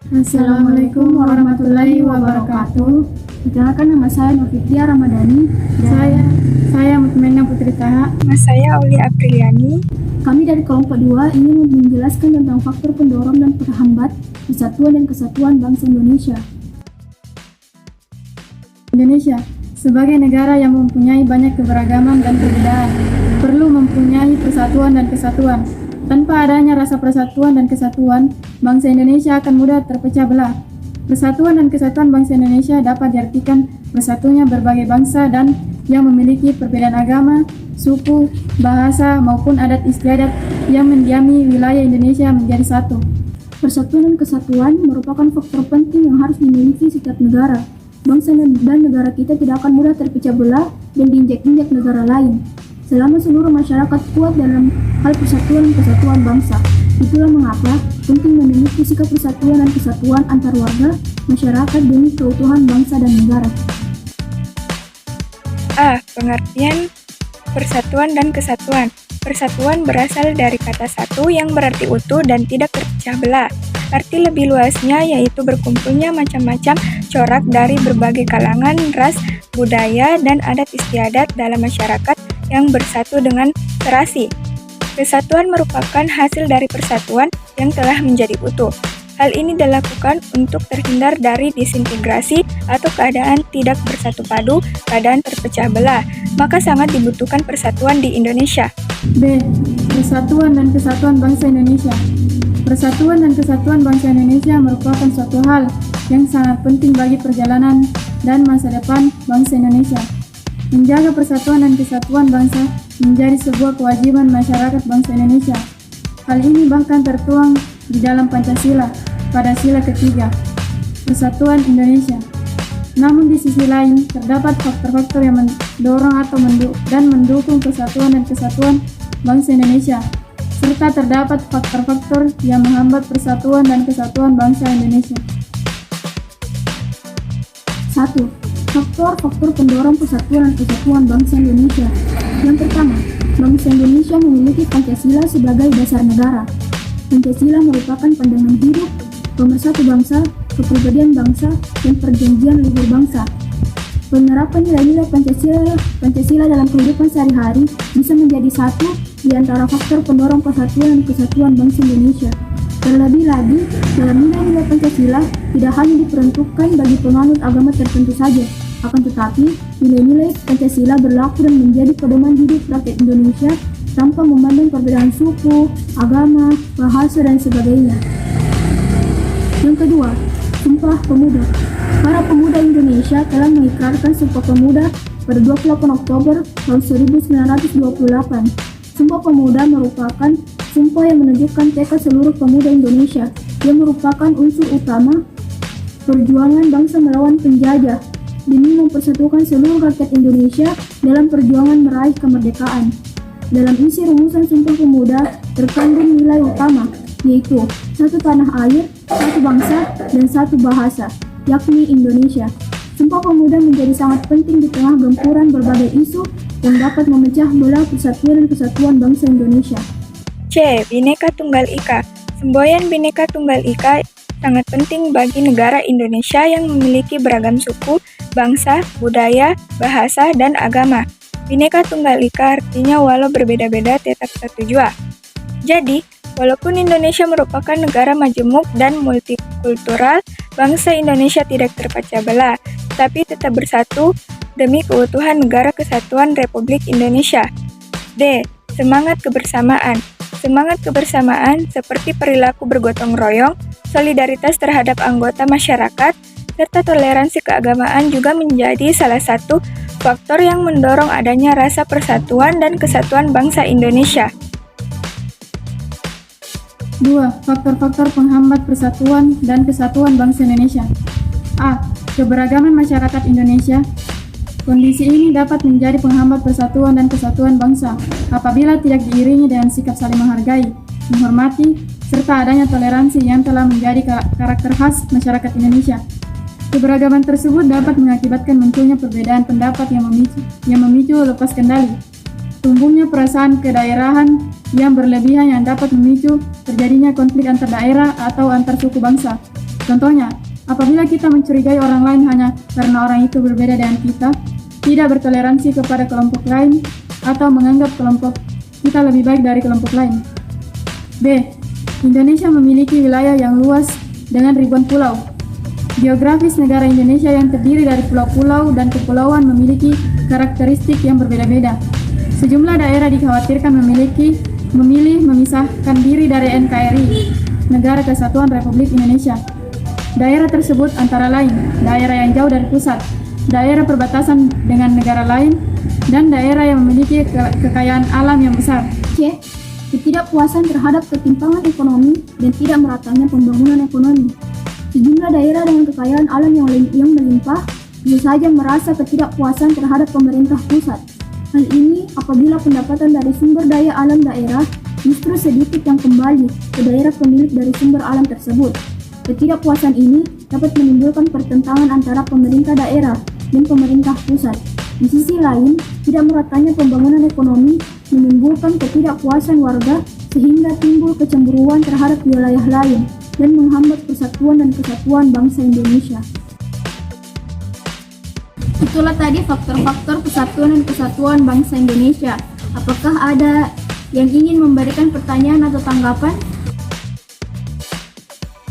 Assalamualaikum warahmatullahi wabarakatuh. Perkenalkan, nama saya Novitria Ramadhani. Saya Mutmainah Putri Taha. Nama saya Aulia Apriliani. Kami dari kelompok 2 ingin menjelaskan tentang faktor pendorong dan penghambat persatuan dan kesatuan bangsa Indonesia. Indonesia sebagai negara yang mempunyai banyak keberagaman dan perbedaan, perlu mempunyai persatuan dan kesatuan. Tanpa adanya rasa persatuan dan kesatuan, bangsa Indonesia akan mudah terpecah belah. Persatuan dan kesatuan bangsa Indonesia dapat diartikan bersatunya berbagai bangsa dan yang memiliki perbedaan agama, suku, bahasa, maupun adat istiadat yang mendiami wilayah Indonesia menjadi satu. Persatuan dan kesatuan merupakan faktor penting yang harus dimiliki setiap negara. Bangsa dan negara kita tidak akan mudah terpecah belah dan diinjak-injak negara lain, selama seluruh masyarakat kuat dalam hal persatuan dan kesatuan bangsa. Itulah mengapa penting memiliki sikap persatuan dan kesatuan antar warga, masyarakat demi keutuhan bangsa dan negara. A. Pengertian persatuan dan kesatuan. Persatuan berasal dari kata satu yang berarti utuh dan tidak terpecah belah. Arti lebih luasnya yaitu berkumpulnya macam-macam corak dari berbagai kalangan, ras, budaya, dan adat istiadat dalam masyarakat yang bersatu dengan serasi. Kesatuan merupakan hasil dari persatuan yang telah menjadi utuh. Hal ini dilakukan untuk terhindar dari disintegrasi atau keadaan tidak bersatu padu, keadaan terpecah belah. Maka sangat dibutuhkan persatuan di Indonesia. B. Persatuan dan kesatuan bangsa Indonesia. Persatuan dan kesatuan bangsa Indonesia merupakan suatu hal yang sangat penting bagi perjalanan dan masa depan bangsa Indonesia. Menjaga persatuan dan kesatuan bangsa menjadi sebuah kewajiban masyarakat bangsa Indonesia. Hal ini bahkan tertuang di dalam Pancasila pada sila ketiga, Persatuan Indonesia. Namun di sisi lain, terdapat faktor-faktor yang mendorong atau mendukung persatuan dan kesatuan bangsa Indonesia, serta terdapat faktor-faktor yang menghambat persatuan dan kesatuan bangsa Indonesia. 1. Faktor-faktor pendorong persatuan dan kesatuan bangsa Indonesia. Yang pertama, bangsa Indonesia memiliki Pancasila sebagai dasar negara. Pancasila merupakan pandangan hidup, pemersatu bangsa, kepribadian bangsa, dan perjanjian luhur bangsa. Penerapan nilai-nilai Pancasila dalam kehidupan sehari-hari bisa menjadi satu di antara faktor pendorong persatuan dan kesatuan bangsa Indonesia. Terlebih lagi, dalam nilai-nilai Pancasila tidak hanya diperuntukkan bagi penganut agama tertentu saja, akan tetapi nilai-nilai Pancasila berlaku dan menjadi pedoman hidup rakyat Indonesia tanpa memandang perbedaan suku, agama, bahasa, dan sebagainya. Yang kedua, Sumpah Pemuda. Para pemuda Indonesia telah mengikrarkan Sumpah Pemuda pada 28 Oktober tahun 1928. Sumpah Pemuda merupakan sumpah yang menunjukkan tekad seluruh pemuda Indonesia yang merupakan unsur utama perjuangan bangsa melawan penjajah demi mempersatukan seluruh rakyat Indonesia dalam perjuangan meraih kemerdekaan. Dalam isi rumusan Sumpah Pemuda terkandung nilai utama, yaitu satu tanah air, satu bangsa, dan satu bahasa, yakni Indonesia. Sumpah Pemuda menjadi sangat penting di tengah gempuran berbagai isu yang dapat memecah belah persatuan dan kesatuan bangsa Indonesia. C. Bhinneka Tunggal Ika. Semboyan Bhinneka Tunggal Ika sangat penting bagi negara Indonesia yang memiliki beragam suku, bangsa, budaya, bahasa, dan agama. Bhinneka Tunggal Ika artinya walau berbeda-beda tetap satu jua. Jadi, walaupun Indonesia merupakan negara majemuk dan multikultural, bangsa Indonesia tidak terpecah belah, tapi tetap bersatu demi keutuhan Negara Kesatuan Republik Indonesia. D. Semangat kebersamaan. Semangat kebersamaan seperti perilaku bergotong royong, solidaritas terhadap anggota masyarakat, serta toleransi keagamaan juga menjadi salah satu faktor yang mendorong adanya rasa persatuan dan kesatuan bangsa Indonesia. 2. Faktor-faktor penghambat persatuan dan kesatuan bangsa Indonesia. A. Keberagaman masyarakat Indonesia. Kondisi ini dapat menjadi penghambat persatuan dan kesatuan bangsa apabila tidak diiringi dengan sikap saling menghargai, menghormati, serta adanya toleransi yang telah menjadi karakter khas masyarakat Indonesia. Keberagaman tersebut dapat mengakibatkan munculnya perbedaan pendapat yang memicu lepas kendali, tumbuhnya perasaan kedaerahan yang berlebihan yang dapat memicu terjadinya konflik antar daerah atau antar suku bangsa, Contohnya, apabila kita mencurigai orang lain hanya karena orang itu berbeda dengan kita, tidak bertoleransi kepada kelompok lain, atau menganggap kelompok kita lebih baik dari kelompok lain. B. Indonesia memiliki wilayah yang luas dengan ribuan pulau. Geografis negara Indonesia yang terdiri dari pulau-pulau dan kepulauan memiliki karakteristik yang berbeda-beda. Sejumlah daerah dikhawatirkan memilih memisahkan diri dari NKRI, Negara Kesatuan Republik Indonesia. Daerah tersebut antara lain daerah yang jauh dari pusat, daerah perbatasan dengan negara lain, dan daerah yang memiliki kekayaan alam yang besar. C. Ketidakpuasan terhadap ketimpangan ekonomi dan tidak meratanya pembangunan ekonomi. Sejumlah daerah dengan kekayaan alam yang melimpah bisa saja merasa ketidakpuasan terhadap pemerintah pusat. Hal ini apabila pendapatan dari sumber daya alam daerah justru sedikit yang kembali ke daerah pemilik dari sumber alam tersebut. Ketidakpuasan ini dapat menimbulkan pertentangan antara pemerintah daerah dan pemerintah pusat. Di sisi lain, tidak meratanya pembangunan ekonomi menimbulkan ketidakpuasan warga sehingga timbul kecemburuan terhadap wilayah lain dan menghambat persatuan dan kesatuan bangsa Indonesia. Itulah tadi faktor-faktor persatuan dan kesatuan bangsa Indonesia. Apakah ada yang ingin memberikan pertanyaan atau tanggapan?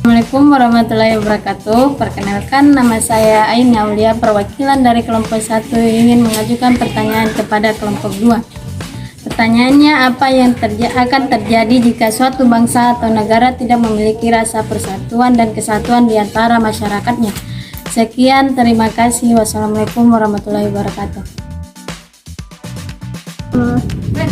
Assalamualaikum warahmatullahi wabarakatuh. Perkenalkan, nama saya Ain Aulia, perwakilan dari kelompok 1 ingin mengajukan pertanyaan kepada kelompok 2. Pertanyaannya, apa yang akan terjadi jika suatu bangsa atau negara tidak memiliki rasa persatuan dan kesatuan di antara masyarakatnya? Sekian, terima kasih. Wassalamualaikum warahmatullahi wabarakatuh.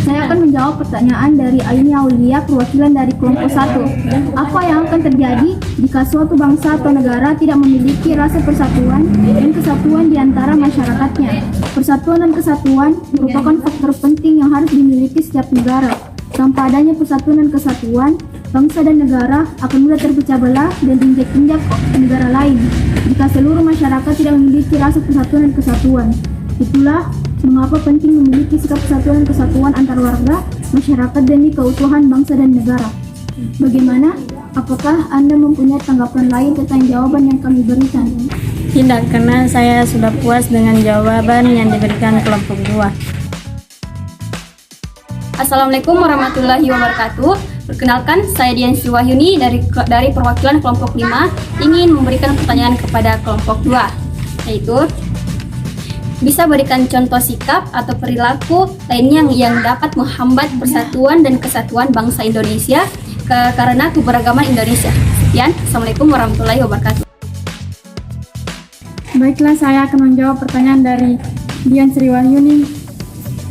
Saya akan menjawab pertanyaan dari Aini Aulia, perwakilan dari kelompok 1. Apa yang akan terjadi jika suatu bangsa atau negara tidak memiliki rasa persatuan dan kesatuan di antara masyarakatnya? Persatuan dan kesatuan merupakan faktor penting yang harus dimiliki setiap negara. Tanpa adanya persatuan dan kesatuan, bangsa dan negara akan mudah terpecah belah dan diinjak-injak negara lain jika seluruh masyarakat tidak memiliki rasa persatuan dan kesatuan. Itulah mengapa penting memiliki sikap persatuan dan kesatuan antar warga, masyarakat, demi keutuhan bangsa dan negara. Bagaimana? Apakah Anda mempunyai tanggapan lain tentang jawaban yang kami berikan? Tidak, karena saya sudah puas dengan jawaban yang diberikan kelompok 2. Assalamualaikum warahmatullahi wabarakatuh. Perkenalkan, saya Dian Sri Wahyuni dari perwakilan kelompok 5 ingin memberikan pertanyaan kepada kelompok 2, yaitu bisa berikan contoh sikap atau perilaku lainnya yang dapat menghambat persatuan dan kesatuan bangsa Indonesia karena keberagaman Indonesia. Sekian, Assalamualaikum warahmatullahi wabarakatuh. Baiklah, saya akan menjawab pertanyaan dari Dian Sri Wahyuni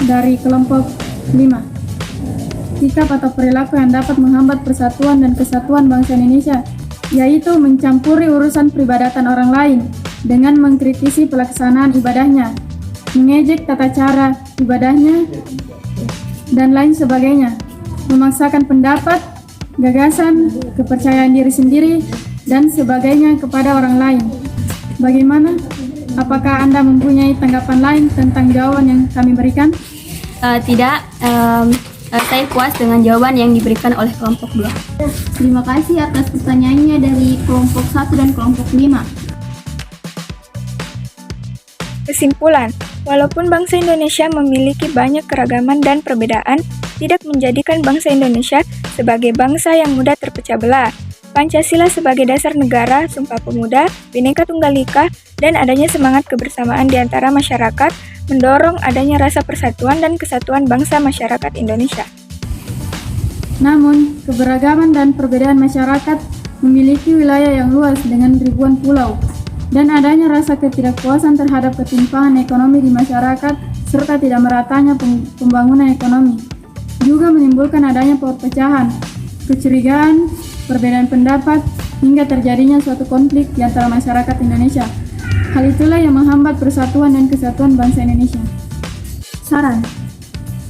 dari kelompok 5. Sikap atau perilaku yang dapat menghambat persatuan dan kesatuan bangsa Indonesia, yaitu mencampuri urusan peribadatan orang lain dengan mengkritisi pelaksanaan ibadahnya, mengejek tata cara ibadahnya, dan lain sebagainya, memaksakan pendapat, gagasan, kepercayaan diri sendiri, dan sebagainya kepada orang lain. Bagaimana? Apakah Anda mempunyai tanggapan lain tentang jawaban yang kami berikan? Tidak, saya puas dengan jawaban yang diberikan oleh kelompok 2. Terima kasih atas pertanyaannya dari kelompok 1 dan kelompok 5. Kesimpulan, walaupun bangsa Indonesia memiliki banyak keragaman dan perbedaan, tidak menjadikan bangsa Indonesia sebagai bangsa yang mudah terpecah belah. Pancasila sebagai dasar negara, Sumpah Pemuda, Bhinneka Tunggal Ika, dan adanya semangat kebersamaan di antara masyarakat mendorong adanya rasa persatuan dan kesatuan bangsa masyarakat Indonesia. Namun, keberagaman dan perbedaan masyarakat memiliki wilayah yang luas dengan ribuan pulau, dan adanya rasa ketidakpuasan terhadap ketimpangan ekonomi di masyarakat serta tidak meratanya pembangunan ekonomi juga menimbulkan adanya perpecahan, kecurigaan, perbedaan pendapat, hingga terjadinya suatu konflik di antara masyarakat Indonesia. Hal itulah yang menghambat persatuan dan kesatuan bangsa Indonesia. Saran: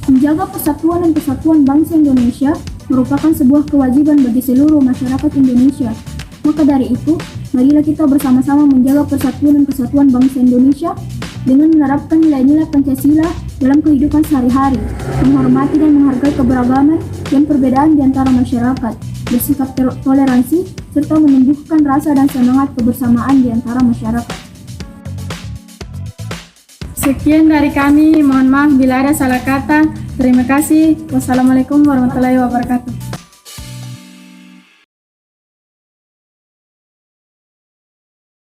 menjaga persatuan dan kesatuan bangsa Indonesia merupakan sebuah kewajiban bagi seluruh masyarakat Indonesia. Maka dari itu, marilah kita bersama-sama menjaga persatuan dan kesatuan bangsa Indonesia dengan menerapkan nilai-nilai Pancasila dalam kehidupan sehari-hari, menghormati dan menghargai keberagaman dan perbedaan di antara masyarakat. bersikap toleransi, serta menumbuhkan rasa dan semangat kebersamaan di antara masyarakat. Sekian dari kami, mohon maaf bila ada salah kata. Terima kasih. Wassalamualaikum warahmatullahi wabarakatuh.